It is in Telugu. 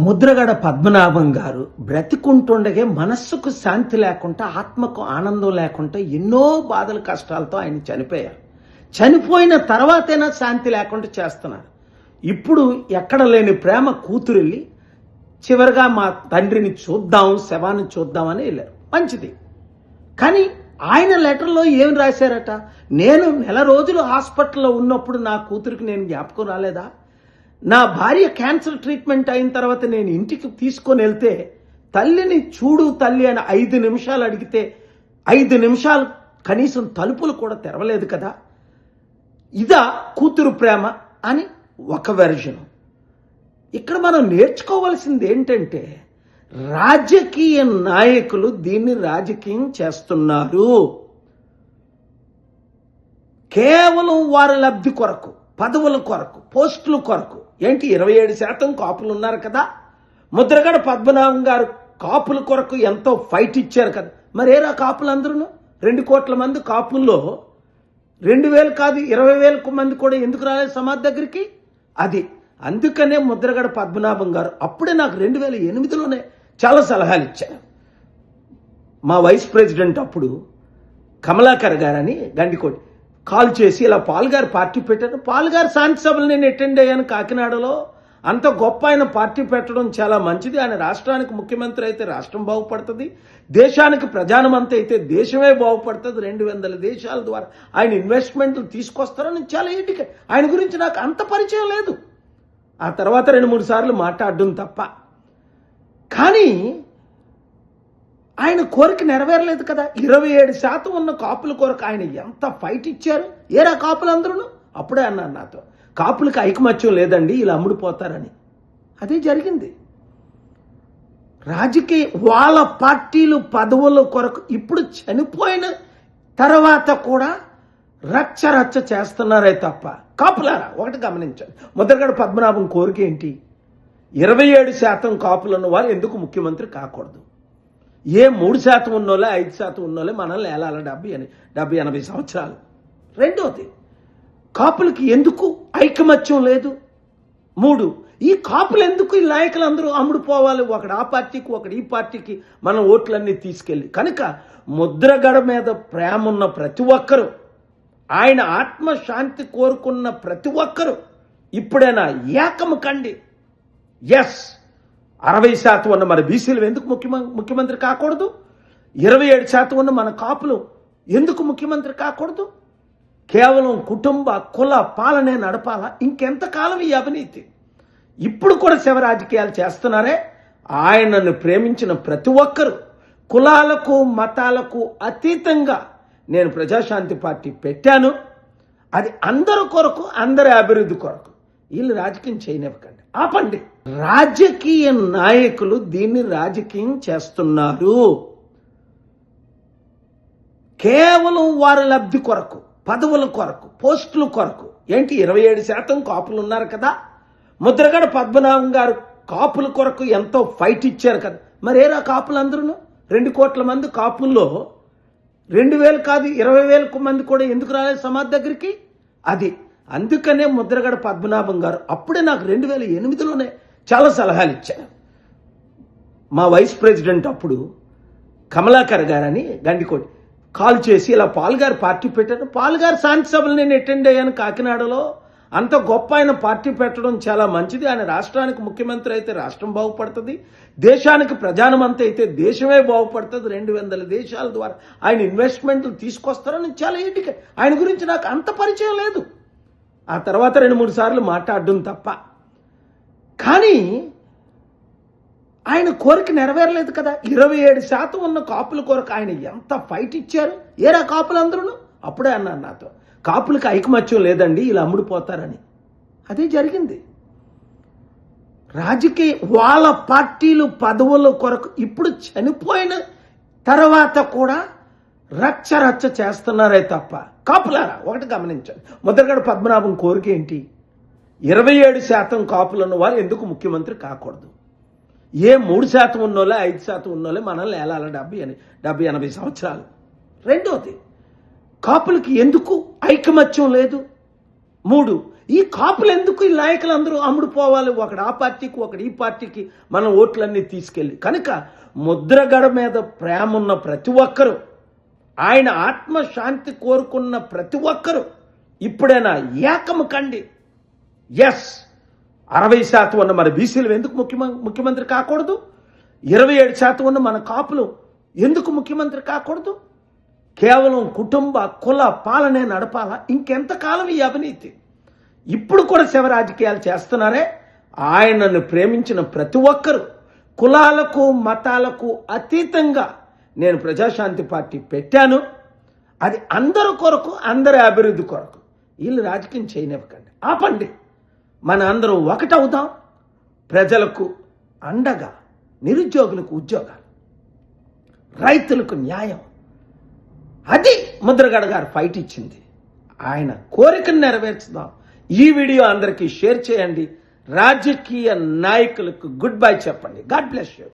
ముద్రగడ పద్మనాభం గారు బ్రతికుంటుండగే మనస్సుకు శాంతి లేకుండా ఆత్మకు ఆనందం లేకుండా ఎన్నో బాధలు కష్టాలతో ఆయన చనిపోయారు. చనిపోయిన తర్వాతైనా శాంతి లేకుండా చేస్తున్నారు. ఇప్పుడు ఎక్కడ లేని ప్రేమ కూతురెళ్ళి చివరిగా మా తండ్రిని చూద్దాం, శవాన్ని చూద్దామని వెళ్ళారు. మంచిది. కానీ ఆయన లెటర్లో ఏం రాశారట? నేను నెల రోజులు హాస్పిటల్లో ఉన్నప్పుడు నా కూతురికి నేను జ్ఞాపకం రాలేదా? నా భార్య క్యాన్సర్ ట్రీట్మెంట్ అయిన తర్వాత నేను ఇంటికి తీసుకొని వెళ్తే తల్లిని చూడు తల్లి అని 5 నిమిషాలు అడిగితే 5 నిమిషాలు కనీసం తలుపులు కూడా తెరవలేదు కదా. ఇదా కూతురు ప్రేమ అని ఒక వెర్షన్. ఇక్కడ మనం నేర్చుకోవాల్సింది ఏంటంటే రాజకీయ నాయకులు దీన్ని రాజకీయం చేస్తున్నారు. కేవలం వారి లబ్ధి కొరకు, పదవుల కొరకు, పోస్టుల కొరకు. ఏంటి 27% కాపులు ఉన్నారు కదా. ముద్రగడ పద్మనాభం గారు కాపుల కొరకు ఎంతో ఫైట్ ఇచ్చారు కదా. మరేరా కాపులందరూ 2 కోట్ల మంది కాపుల్లో 2,000 కాదు 20,000 మంది కూడా ఎందుకు రాలేదు సమాధి దగ్గరికి? అది అందుకనే ముద్రగడ పద్మనాభం గారు అప్పుడే నాకు 2008లోనే చాలా సలహాలు ఇచ్చారు. మా వైస్ ప్రెసిడెంట్ అప్పుడు కమలాకర్ గారని గండికోటి కాల్ చేసి ఇలా పాల్ గారు పార్టీ పెట్టారు. పాల్ గారు శాంతి సభలు నేను అటెండ్ అయ్యాను కాకినాడలో. అంత గొప్ప ఆయన పార్టీ పెట్టడం చాలా మంచిది. ఆయన రాష్ట్రానికి ముఖ్యమంత్రి అయితే రాష్ట్రం బాగుపడుతుంది, దేశానికి ప్రధానమంత్రి అయితే దేశమే బాగుపడుతుంది. 200 దేశాల ద్వారా ఆయన ఇన్వెస్ట్మెంట్లు తీసుకొస్తారని చాలా ఏంటికి ఆయన గురించి నాకు అంత పరిచయం లేదు. ఆ తర్వాత 2-3 సార్లు మాట్లాడడం తప్ప. కానీ ఆయన కోరిక నెరవేరలేదు కదా. 27% ఉన్న కాపుల కొరకు ఆయన ఎంత ఫైట్ ఇచ్చారు. ఏరా కాపులందరూ? అప్పుడే అన్నారు నాతో, కాపులకు ఐకమత్యం లేదండి, ఇలా అమ్ముడుపోతారని. అదే జరిగింది. రాజకీయ వాళ్ళ పార్టీలు పదవుల కొరకు ఇప్పుడు చనిపోయిన తర్వాత కూడా రచ్చ చేస్తున్నారే తప్ప. కాపులారా ఒకటి గమనించండి, ముద్రగడ పద్మనాభం కోరిక ఏంటి? 27% కాపులున్న వారు ఎందుకు ముఖ్యమంత్రి కాకూడదు? ఏ 3% ఉన్నోళ్ళే 5% ఉన్నోళ్ళే మనల్ని ఏలాల 70-80 సంవత్సరాలు. రెండోది, కాపులకి ఎందుకు ఐకమత్యం లేదు? 3, ఈ కాపులు ఎందుకు ఈ నాయకులందరూ అమ్ముడుపోవాలి? ఒకడు ఆ పార్టీకి, ఒకడు ఈ పార్టీకి మన ఓట్లన్నీ తీసుకెళ్ళి. కనుక ముద్రగడ మీద ప్రేమ ఉన్న ప్రతి ఒక్కరూ, ఆయన ఆత్మశాంతి కోరుకున్న ప్రతి ఒక్కరూ ఇప్పుడైనా ఏకము కండి. ఎస్, 60% ఉన్న మన బీసీలు ఎందుకు ముఖ్యమంత్రి కాకూడదు? 27% ఉన్న మన కాపులు ఎందుకు ముఖ్యమంత్రి కాకూడదు? కేవలం కుటుంబ కుల పాలనే నడపాలా? ఇంకెంతకాలం ఈ అవినీతి? ఇప్పుడు కూడా శవ రాజకీయాలు చేస్తున్నారే. ఆయనను ప్రేమించిన ప్రతి ఒక్కరూ కులాలకు మతాలకు అతీతంగా నేను ప్రజాశాంతి పార్టీ పెట్టాను. అది అందరి కొరకు, అందరి అభివృద్ధి కొరకు. వీళ్ళు రాజకీయం చేయనివ్వకండి, ఆపండి. రాజకీయ నాయకులు దీన్ని రాజకీయం చేస్తున్నారు. కేవలం వారి లబ్ధి కొరకు, పదవుల కొరకు, పోస్టుల కొరకు. ఏంటి 27% కాపులు ఉన్నారు కదా. ముద్రగడ పద్మనాభం గారు కాపుల కొరకు ఎంతో ఫైట్ ఇచ్చారు కదా. మరేరా కాపులందరూ 2 కోట్ల మంది కాపుల్లో 2,000 కాదు 20,000 మంది కూడా ఎందుకు రాలేదు సమాధి దగ్గరికి? అది అందుకనే ముద్రగడ పద్మనాభం గారు అప్పుడే నాకు 2008లోనే చాలా సలహాలు ఇచ్చారు. మా వైస్ ప్రెసిడెంట్ అప్పుడు కమలాకర్ గారని గండికోటి కాల్ చేసి ఇలా పాల్ గారు పార్టీ పెట్టారు. పాల్ గారు శాంతి సభలు నేను అటెండ్ అయ్యాను కాకినాడలో. అంత గొప్ప ఆయన పార్టీ పెట్టడం చాలా మంచిది. ఆయన రాష్ట్రానికి ముఖ్యమంత్రి అయితే రాష్ట్రం బాగుపడుతుంది, దేశానికి ప్రధానమంత్రి అయితే దేశమే బాగుపడుతుంది. 200 దేశాల ద్వారా ఆయన ఇన్వెస్ట్మెంట్లు తీసుకొస్తారని చాలా ఏంటికి ఆయన గురించి నాకు అంత పరిచయం లేదు. ఆ తర్వాత 2-3 సార్లు మాట్లాడడం తప్ప. కానీ ఆయన కోరిక నెరవేరలేదు కదా. 27% ఉన్న కాపుల కొరకు ఆయన ఎంత ఫైట్ ఇచ్చారు. ఏరా కాపులందరూ? అప్పుడే అన్నారు నాతో, కాపులకు ఐకమత్యం లేదండి, ఇలా అమ్ముడుపోతారని. అదే జరిగింది. రాజకీయ వాళ్ళ పార్టీలు పదవుల కొరకు ఇప్పుడు చనిపోయిన తర్వాత కూడా రచ్చ చేస్తున్నారే తప్ప. కాపులారా ఒకటి గమనించండి, ముద్రగడ పద్మనాభం కోరిక ఏంటి? 27% కాపులున్న వారు ఎందుకు ముఖ్యమంత్రి కాకూడదు? ఏ 3% ఉన్నోళ్ళే 5% ఉన్నోళ్ళే మనల్ని ఏలాల 70-80 సంవత్సరాలు. రెండోది, కాపులకి ఎందుకు ఐకమత్యం లేదు? 3, ఈ కాపులు ఎందుకు ఈ నాయకులందరూ అమ్ముడు పోవాలి, ఒకడు ఆ పార్టీకి ఒకడు ఈ పార్టీకి, మన ఓట్లన్నీ తీసుకెళ్ళి. కనుక ముద్రగడ మీద ప్రేమ ఉన్న ప్రతి ఒక్కరూ, ఆయన ఆత్మశాంతి కోరుకున్న ప్రతి ఒక్కరూ ఇప్పుడైనా ఏకము కండి. ఎస్, 60% ఉన్న మన బీసీలు ఎందుకు ముఖ్యమంత్రి కాకూడదు? 27% ఉన్న మన కాపులు ఎందుకు ముఖ్యమంత్రి కాకూడదు? కేవలం కుటుంబ కుల పాలనే నడపాలా? ఇంకెంతకాలం ఈ అవినీతి? ఇప్పుడు కూడా శవ రాజకీయాలు చేస్తున్నారే. ఆయనను ప్రేమించిన ప్రతి ఒక్కరూ కులాలకు మతాలకు అతీతంగా నేను ప్రజాశాంతి పార్టీ పెట్టాను. అది అందరి కొరకు, అందరి అభివృద్ధి కొరకు. వీళ్ళు రాజకీయం చేయనివ్వకండి, ఆపండి. మన అందరం ఒకటవుదాం. ప్రజలకు అండగా, నిరుద్యోగులకు ఉద్యోగాలు, రైతులకు న్యాయం. అది ముద్రగడ గారు ఫైట్ ఇచ్చింది. ఆయన కోరికను నెరవేర్చుదాం. ఈ వీడియో అందరికీ షేర్ చేయండి. రాజకీయ నాయకులకు గుడ్ బై చెప్పండి. God bless you.